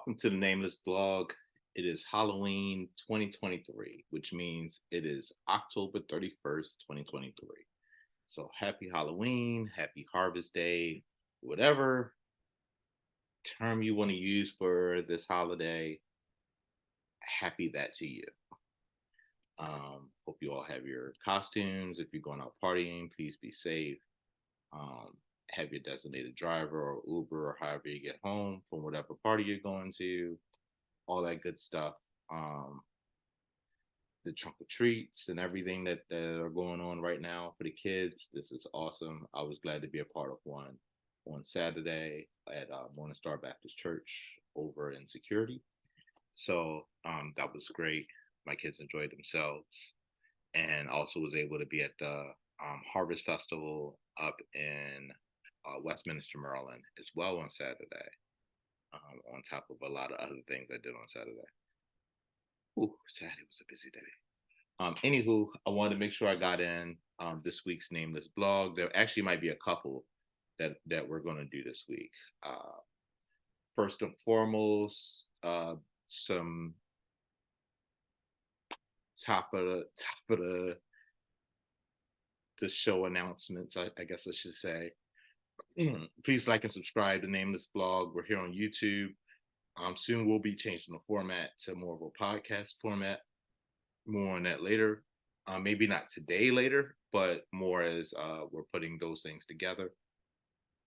Welcome to the Nameless Blog. It is Halloween 2023, which means it is October 31st, 2023. So happy Halloween, happy Harvest Day, whatever term you want to use for this holiday, happy that to you. Hope you all have your costumes. If you're going out partying, please be safe. Um, have your designated driver or Uber or however you get home from whatever party you're going to, all that good stuff. Um, the trunk or treats and everything that are going on right now for the kids. This is awesome. I was glad to be a part of one on Saturday at Morning Star Baptist Church over in Security. So that was great. My kids enjoyed themselves, and also was able to be at the Harvest Festival up in Westminster, Maryland, as well on Saturday. On top of a lot of other things I did on Saturday. Ooh, Saturday was a busy day. Anywho, I wanted to make sure I got in this week's Nameless Blog. There actually might be a couple that we're going to do this week. First and foremost, some top of the show announcements. I guess I should say. Please like and subscribe to Nameless Blog. We're here on YouTube. Soon we'll be changing the format to more of a podcast format. More on that later. Maybe not today later, but more as we're putting those things together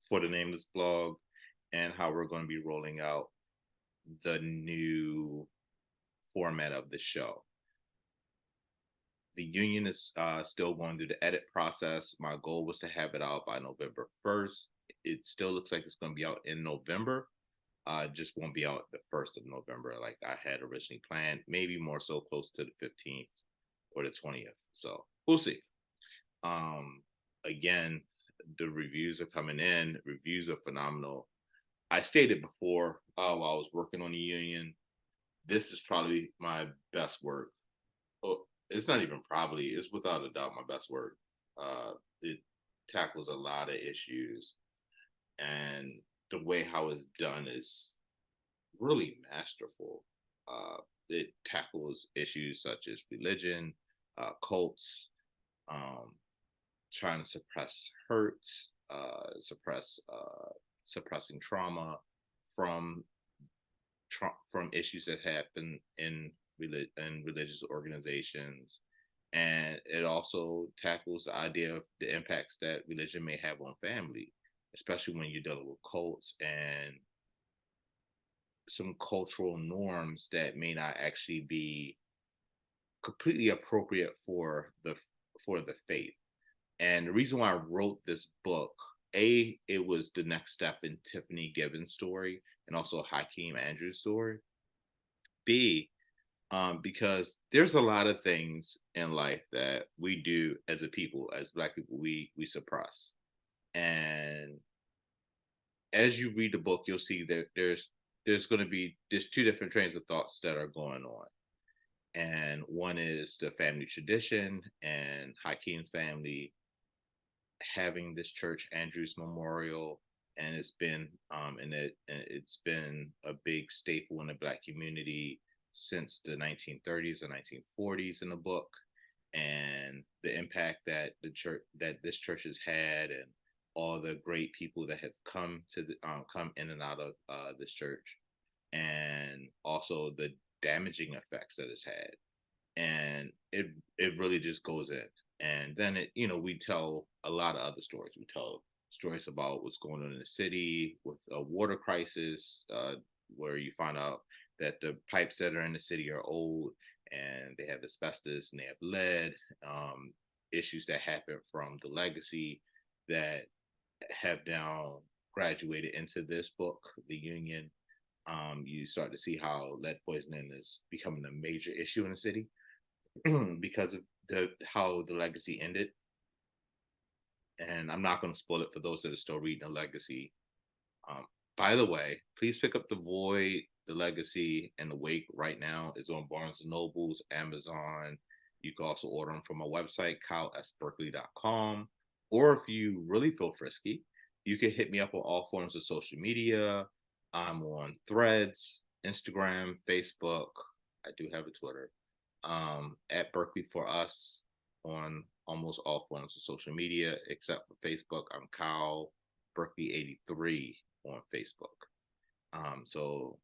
for the Nameless Blog and how we're going to be rolling out the new format of the show. The union is still going through the edit process. My goal was to have it out by November 1st. It still looks like it's going to be out in November. Just won't be out the 1st of November like I had originally planned, maybe more so close to the 15th or the 20th. So we'll see. Again, the reviews are coming in. Reviews are phenomenal. I stated before while I was working on the union, this is probably my best work. Oh, it's not even probably, it's without a doubt my best work. It tackles a lot of issues, and the way how it's done is really masterful. It tackles issues such as religion, cults, um, trying to suppress hurts, suppressing trauma from from issues that happen in religious organizations, and it also tackles the idea of the impacts that religion may have on family, especially when you're dealing with cults and some cultural norms that may not actually be completely appropriate for the faith. And the reason why I wrote this book, A, it was the next step in Tiffany Gibbons' story and also Hakeem Andrews' story. B, because there's a lot of things in life that we do as a people, as Black people, we suppress. And as you read the book, you'll see that there's two different trains of thoughts that are going on. And one is the family tradition and Hakeem's family having this church Andrews Memorial, and it's been a big staple in the Black community since the 1930s and 1940s in the book, and the impact that this church has had, and all the great people that have come in and out of this church, and also the damaging effects that it's had. And it really just goes in. And then we tell a lot of other stories. We tell stories about what's going on in the city with a water crisis, where you find out that the pipes that are in the city are old and they have asbestos and they have lead, issues that happen from the legacy that have now graduated into this book, The Union. You start to see how lead poisoning is becoming a major issue in the city because of how the legacy ended. And I'm not going to spoil it for those that are still reading the legacy. Um, by the way, please pick up The Void, The Legacy, and The Wake right now. It's on Barnes and Nobles, Amazon. You can also order them from my website, kylesberkeley.com. Or if you really feel frisky, you can hit me up on all forms of social media. I'm on Threads, Instagram, Facebook. I do have a Twitter. At Berkeley for Us on almost all forms of social media except for Facebook. I'm Kyle Berkeley 83 on Facebook. So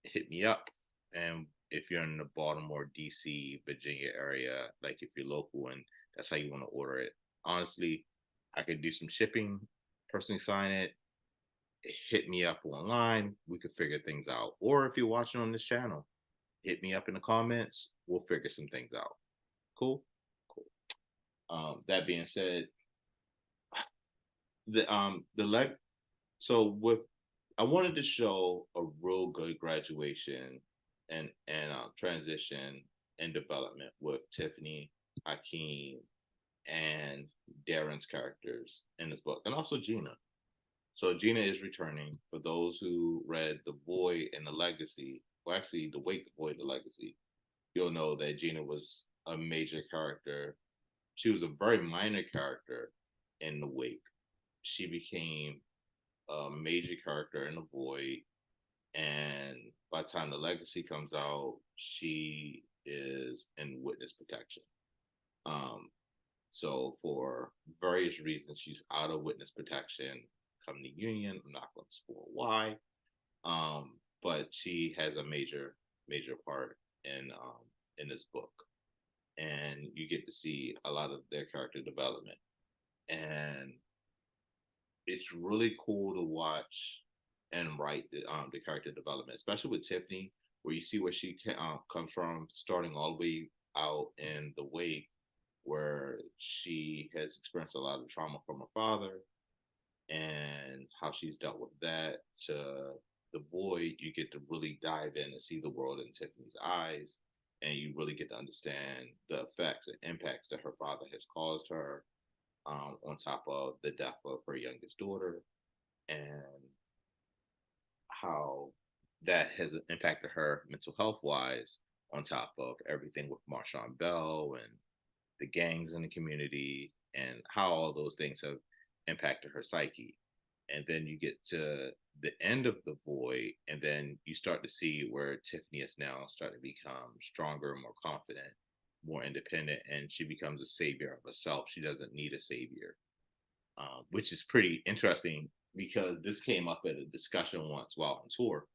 hit me up, and if you're in the Baltimore, DC, Virginia area, like if you're local and that's how you want to order it, honestly, I could do some shipping, personally sign it, hit me up online. We could figure things out. Or if you're watching on this channel, hit me up in the comments. We'll figure some things out. Cool? Cool. That being said, the leg so with I wanted to show a real good graduation and transition and development with Tiffany, Hakeem, and Darren's characters in this book, and also Gina. So Gina is returning. For those who read The Void and the Legacy, well, actually, The Wait, The Void, The Legacy, you'll know that Gina was a major character. She was a very minor character in The Wake. She became a major character in The Void, and by the time The Legacy comes out, she is in witness protection. Um, so for various reasons, she's out of witness protection come the Union. I'm not going to spoil why, but she has a major part in this book, and you get to see a lot of their character development, and it's really cool to watch and write the character development, especially with Tiffany, where you see where she comes from, starting all the way out in the wake, where she has experienced a lot of trauma from her father, and how she's dealt with that. To the void, you get to really dive in and see the world in Tiffany's eyes, and you really get to understand the effects and impacts that her father has caused her, on top of the death of her youngest daughter, and how that has impacted her mental health wise, on top of everything with Marshawn Bell and the gangs in the community, and how all those things have impacted her psyche. And then you get to the end of the void, and then you start to see where Tiffany is now starting to become stronger, more confident, more independent, and she becomes a savior of herself. She doesn't need a savior, which is pretty interesting because this came up at a discussion once while on tour,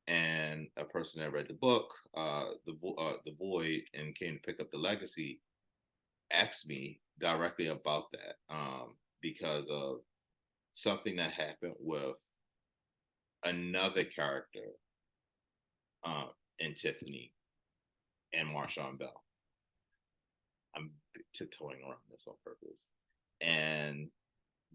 and a person that read the book, the Void, and came to pick up the Legacy, asked me directly about that, because of something that happened with another character, uh, in Tiffany and Marshawn Bell. I'm tiptoeing around this on purpose. And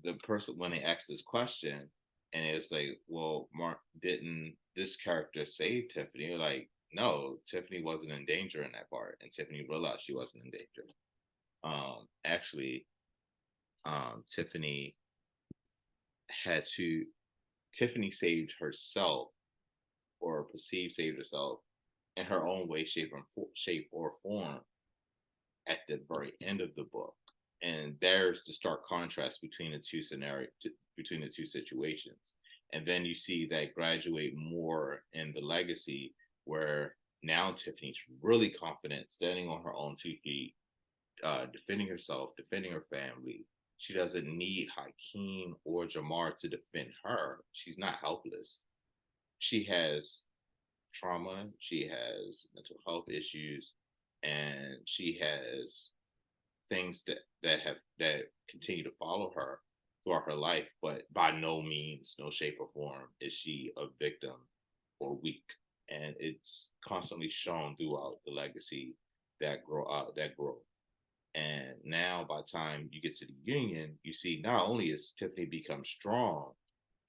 the person, when they asked this question, and it was like, well, Mark, didn't this character save Tiffany? Like, no, Tiffany wasn't in danger in that part, and Tiffany realized she wasn't in danger. Actually, Tiffany had to. Tiffany saved herself, or perceived saved herself, in her own way, shape or form, at the very end of the book. And there's the stark contrast between the two scenarios, between the two situations. And then you see that graduate more in the Legacy, where now Tiffany's really confident, standing on her own 2 feet, defending herself, defending her family. She doesn't need Hakeem or Jamar to defend her. She's not helpless. She has trauma, she has mental health issues, and she has things that continue to follow her throughout her life, but by no means, no shape or form is she a victim or weak. And it's constantly shown throughout the Legacy, that growth. And now, by the time you get to the Union, you see not only has Tiffany become strong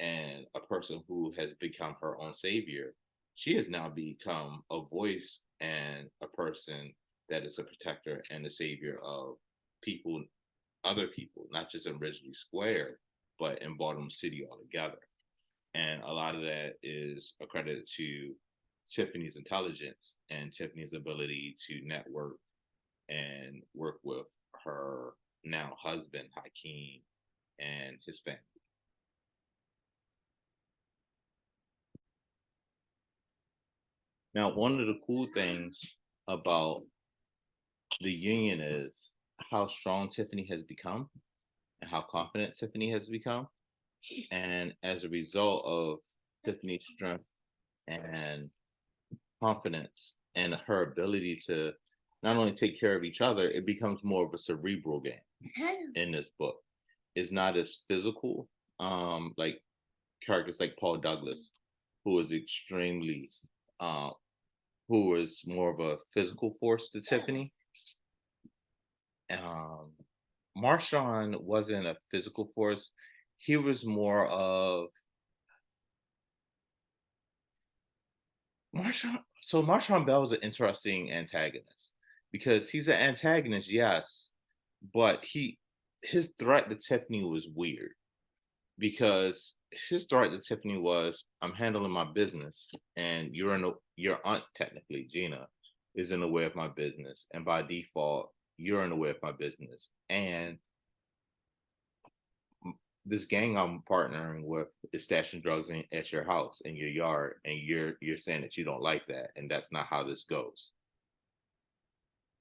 and a person who has become her own savior, she has now become a voice and a person that is a protector and a savior of people, other people, not just in Ridgely Square, but in Baltimore City altogether. And a lot of that is accredited to Tiffany's intelligence and Tiffany's ability to network and work with her now husband, Hakeem, and his family. Now, one of the cool things about the union is how strong Tiffany has become and how confident Tiffany has become. And as a result of Tiffany's strength and confidence and her ability to not only take care of each other, it becomes more of a cerebral game in this book. It's not as physical, like characters like Paul Douglas, who is extremely, uh, who is more of a physical force to Tiffany. Um, Marshawn wasn't a physical force. He was more of Marshawn. So Marshawn Bell was an interesting antagonist because he's an antagonist, yes, but his threat to Tiffany was weird because his threat to Tiffany was, "I'm handling my business, and your aunt technically Gina is in the way of my business, and by default, you're in the way of my business, and this gang I'm partnering with is stashing drugs at your house in your yard, and you're saying that you don't like that, and that's not how this goes."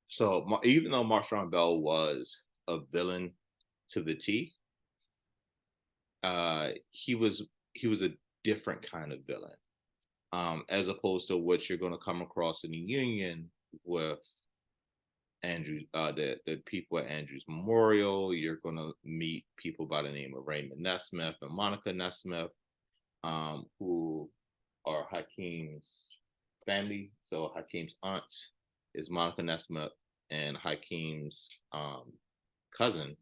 So even though Marshawn Bell was a villain to the T, he was a different kind of villain, as opposed to what you're going to come across in the Union with Andrew, the people at Andrew's Memorial. You're going to meet people by the name of Raymond Nesmith and Monica Nesmith, who are Hakeem's family. So Hakeem's aunt is Monica Nesmith, and Hakeem's cousin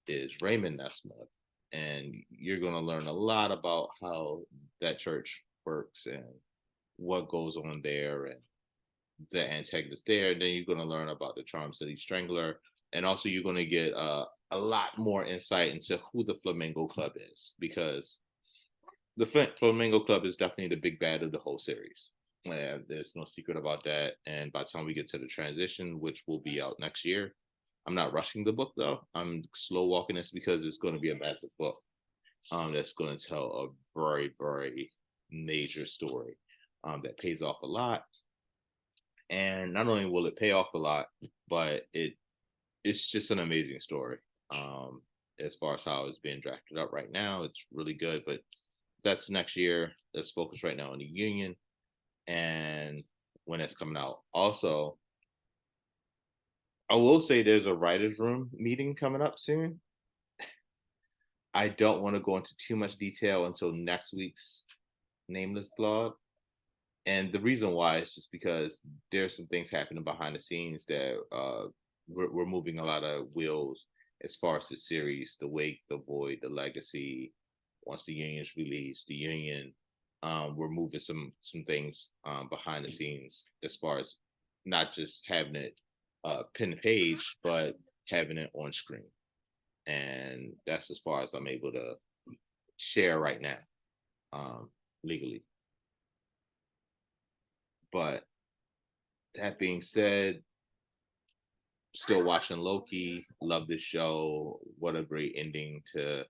is Raymond Nesmith. And you're going to learn a lot about how that church works and what goes on there and the antagonist there. And then you're going to learn about the Charm City Strangler. And also, you're going to get a lot more insight into who the Flamingo Club is, because the Flamingo Club is definitely the big bad of the whole series. And there's no secret about that. And by the time we get to the transition, which will be out next year, I'm not rushing the book though. I'm slow walking this because it's going to be a massive book, that's going to tell a very, very major story, that pays off a lot. And not only will it pay off a lot, but it's just an amazing story. Um, as far as how it's being drafted up right now, it's really good. But that's next year. Let's focus right now on the Union and when it's coming out. Also, I will say there's a writers' room meeting coming up soon. I don't want to go into too much detail until next week's Nameless Blog. And the reason why is just because there's some things happening behind the scenes that we're moving a lot of wheels as far as the series, the Wake, the Void, the Legacy. Once the Union's released, the Union, we're moving some things behind the scenes as far as not just having it pin page, but having it on screen. And that's as far as I'm able to share right now, legally. But that being said, still watching Loki. Love this show. What a great ending to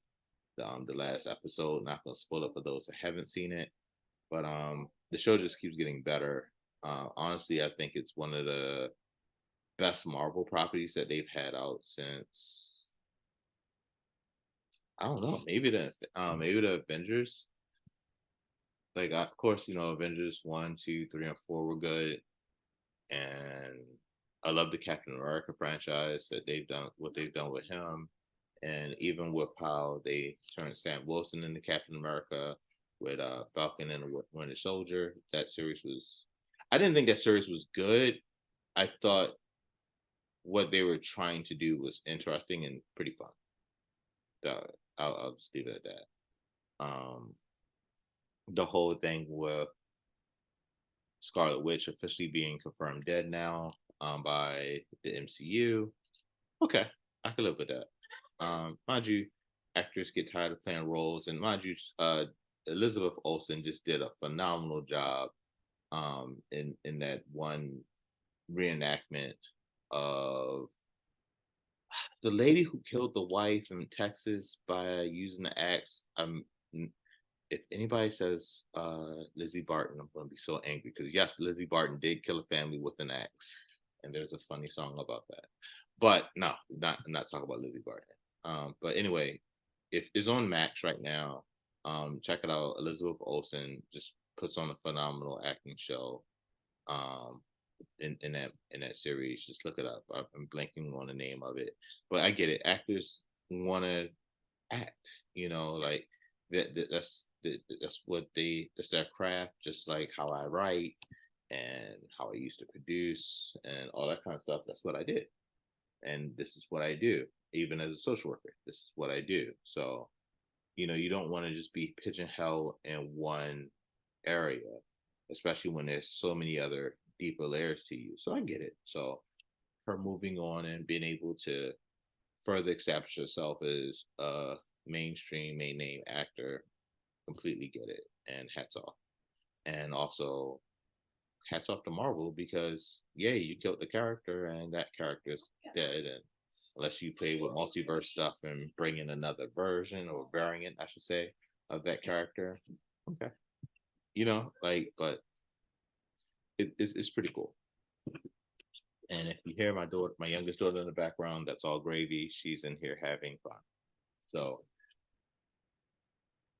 the last episode. Not gonna spoil it for those that haven't seen it, but the show just keeps getting better. Honestly, I think it's one of the best Marvel properties that they've had out since, I don't know, maybe the Avengers. Like, of course, Avengers 1, 2, 3, and 4 were good, and I love the Captain America franchise that they've done what they've done with him, and even with how they turned Sam Wilson into Captain America with Falcon and the Winter Soldier. That series was, I didn't think that series was good. I thought what they were trying to do was interesting and pretty fun. Uh, I'll just leave it at that. The whole thing with Scarlet Witch officially being confirmed dead now, by the MCU. Okay, I can live with that. Mind you, actors get tired of playing roles, and mind you, Elizabeth Olsen just did a phenomenal job, in that one reenactment of the lady who killed the wife in Texas by using the axe. if anybody says Lizzie Barton, I'm going to be so angry because yes, Lizzie Barton did kill a family with an axe, and there's a funny song about that. But no, not talk about Lizzie Barton. But anyway, if it's on Max right now, check it out. Elizabeth Olsen just puts on a phenomenal acting show. Um, in that series, just look it up. I'm blanking on the name of it, but I get it. Actors want to act, like that's what that's their craft, just like how I write and how I used to produce and all that kind of stuff. That's what I did, and this is what I do. Even as a social worker, this is what I do. So you don't want to just be pigeonholed in one area, especially when there's so many other deeper layers to you. So I get it. So her moving on and being able to further establish herself as a mainstream main name actor, completely get it, and hats off. And also hats off to Marvel because yeah, you killed the character and that character is dead, and unless you play with multiverse stuff and bring in another version or variant, I should say, of that character. Okay. But it's pretty cool. And if you hear my youngest daughter in the background, that's all gravy. She's in here having fun. So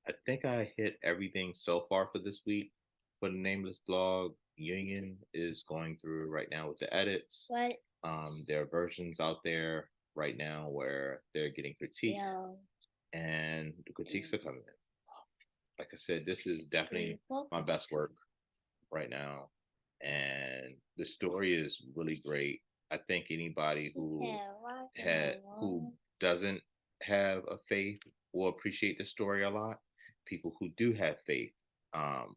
I think I hit everything so far for this week. For the Nameless Blog, Union is going through right now with the edits. What? There are versions out there right now where they're getting critiqued, and the critiques are coming in. Like I said, this is definitely my best work right now, and the story is really great. I think anybody who doesn't have a faith will appreciate the story a lot. People who do have faith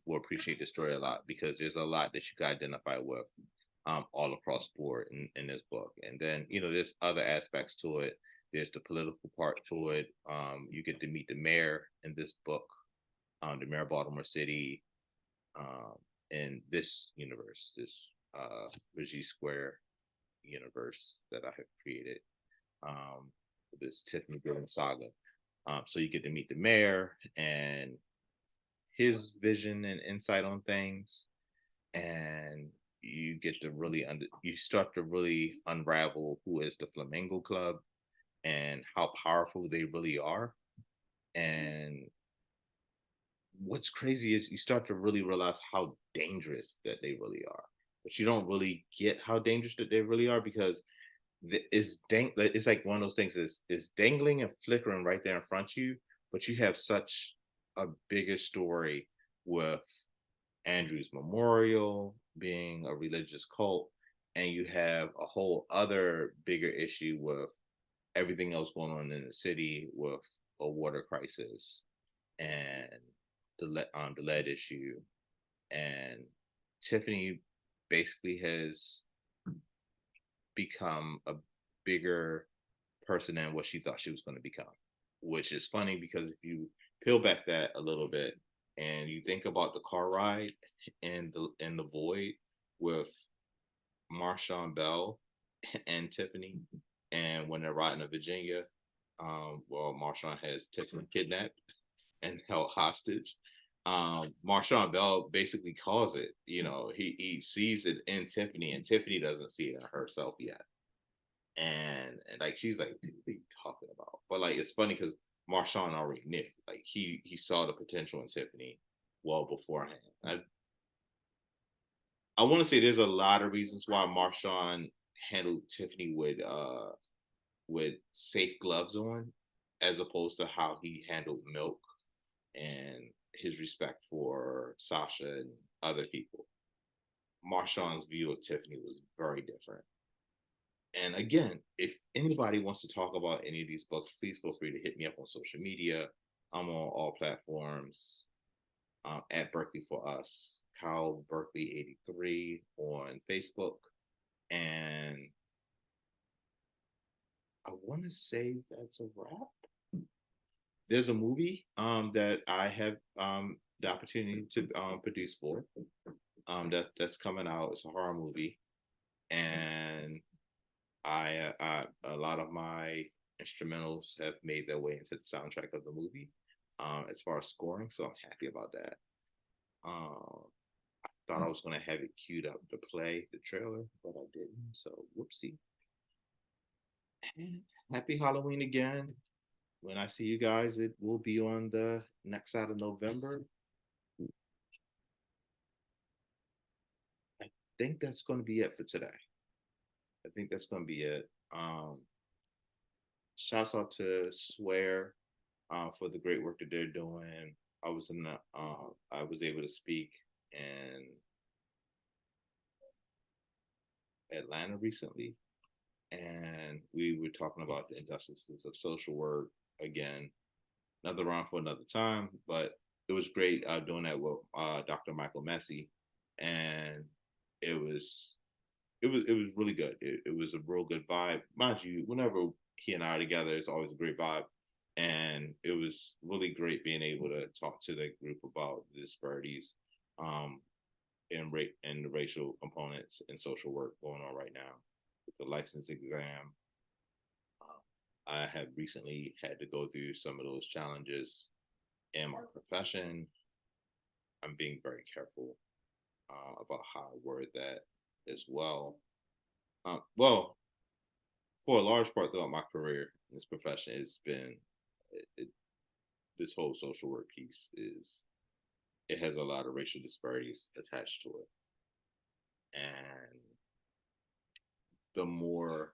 will appreciate the story a lot because there's a lot that you can identify with all across board in this book. And then there's other aspects to it. There's the political part to it. You get to meet the mayor in this book, the mayor of Baltimore City, um, in this universe, this Regie Square universe that I have created, um, this Tiffany Gordon saga. So you get to meet the mayor and his vision and insight on things, and you get to you start to really unravel who is the Flamingo Club and how powerful they really are. And what's crazy is you start to really realize how dangerous that they really are, but you don't really get how dangerous that they really are because it's like one of those things is dangling and flickering right there in front of you, but you have such a bigger story with Andrew's memorial being a religious cult, and you have a whole other bigger issue with everything else going on in the city with a water crisis and the lead issue, and Tiffany basically has become a bigger person than what she thought she was going to become, which is funny because if you peel back that a little bit and you think about the car ride in the void with Marshawn Bell and Tiffany, and when they're riding to Virginia, well, Marshawn has Tiffany kidnapped and held hostage. Marshawn Bell basically calls it. He sees it in Tiffany, and Tiffany doesn't see it in herself yet. And like she's like, what are you talking about? But like it's funny because Marshawn already knew. Like he saw the potential in Tiffany well beforehand. I want to say there's a lot of reasons why Marshawn handled Tiffany with safe gloves on, as opposed to how he handled Milk and his respect for Sasha and other people. Marshawn's view of Tiffany was very different. And again, if anybody wants to talk about any of these books, please feel free to hit me up on social media. I'm on all platforms at Berkeley for Us, Kyle Berkeley 83 on Facebook. And I want to say that's a wrap. There's a movie that I have the opportunity to produce for that's coming out. It's a horror movie, and I a lot of my instrumentals have made their way into the soundtrack of the movie. as far as scoring. So I'm happy about that. Um, Thought I was gonna have it queued up to play the trailer, but I didn't. So whoopsie. And happy Halloween again. When I see you guys, it will be on the next side of November. I think that's going to be it for today. I think that's going to be it. Shouts out to Swear for the great work that they're doing. I was in the, I was able to speak in Atlanta recently, and we were talking about the injustices of social work again. Another round for another time, but it was great doing that with Dr. Michael Messi, and it was it was really good. It was a real good vibe, mind you. Whenever he and I are together, it's always a great vibe, and it was really great being able to talk to the group about the disparities um, in the racial components in social work going on right now with the license exam. I have recently had to go through some of those challenges in my profession. I'm being very careful about how I word that as well. Well, for a large part throughout my career in this profession, it's been it, this whole social work piece is it has a lot of racial disparities attached to it, and the more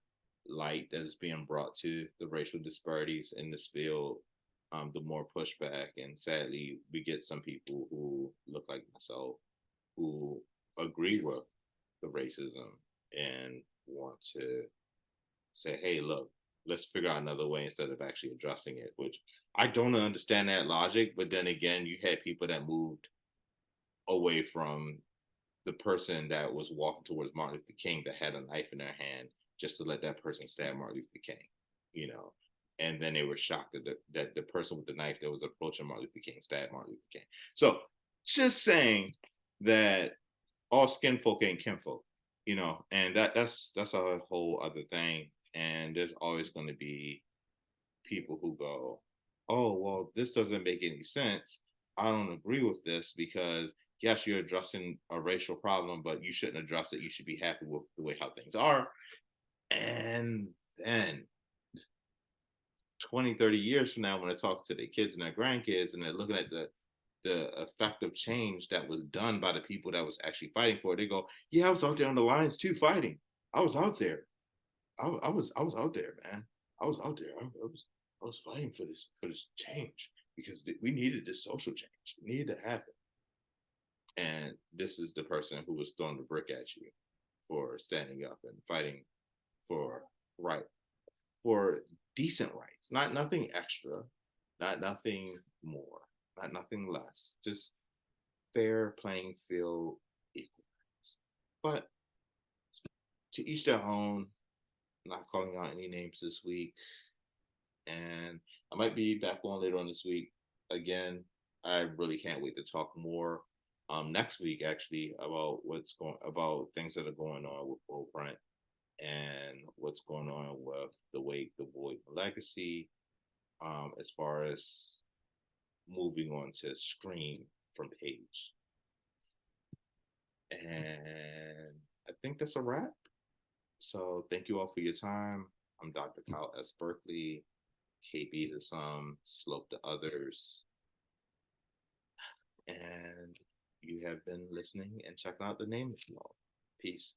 light that is being brought to the racial disparities in this field, the more pushback. And sadly, we get some people who look like myself who agree with the racism and want to say, hey, look, let's figure out another way instead of actually addressing it, which I don't understand that logic. But then again, you had people that moved away from the person that was walking towards Martin Luther King that had a knife in their hand just to let that person stab Martin Luther King, you know. And then they were shocked that the person with the knife that was approaching Martin Luther King stabbed Martin Luther King. So just saying that all skin folk ain't kinfolk, you know, and that's a whole other thing. And there's always going to be people who go, oh, well, this doesn't make any sense. I don't agree with this because yes, you're addressing a racial problem, but you shouldn't address it. You should be happy with the way how things are. And then 20, 30 years from now, when I talk to their kids and their grandkids and they're looking at the effective change that was done by the people that was actually fighting for it, they go, yeah, I was out there on the lines too fighting. I was out there. I was out there, man. I was out there. I was fighting for this change because we needed this social change. It needed to happen. And this is the person who was throwing the brick at you for standing up and fighting for right for decent rights, not nothing extra, not nothing more, not nothing less, just fair playing field, equal rights. But to each their own. Not calling out any names this week, and I might be back on later on this week. Again, I really can't wait to talk more next week actually about what's going about things that are going on with Will Brent and what's going on with the Wake, the Void, the Legacy, as far as moving on to screen from page. And I think that's a wrap. So thank you all for your time. I'm Dr. Kyle S. Berkeley. KB to some, Slope to others. And you have been listening and checking out the Nameless Blog. Peace.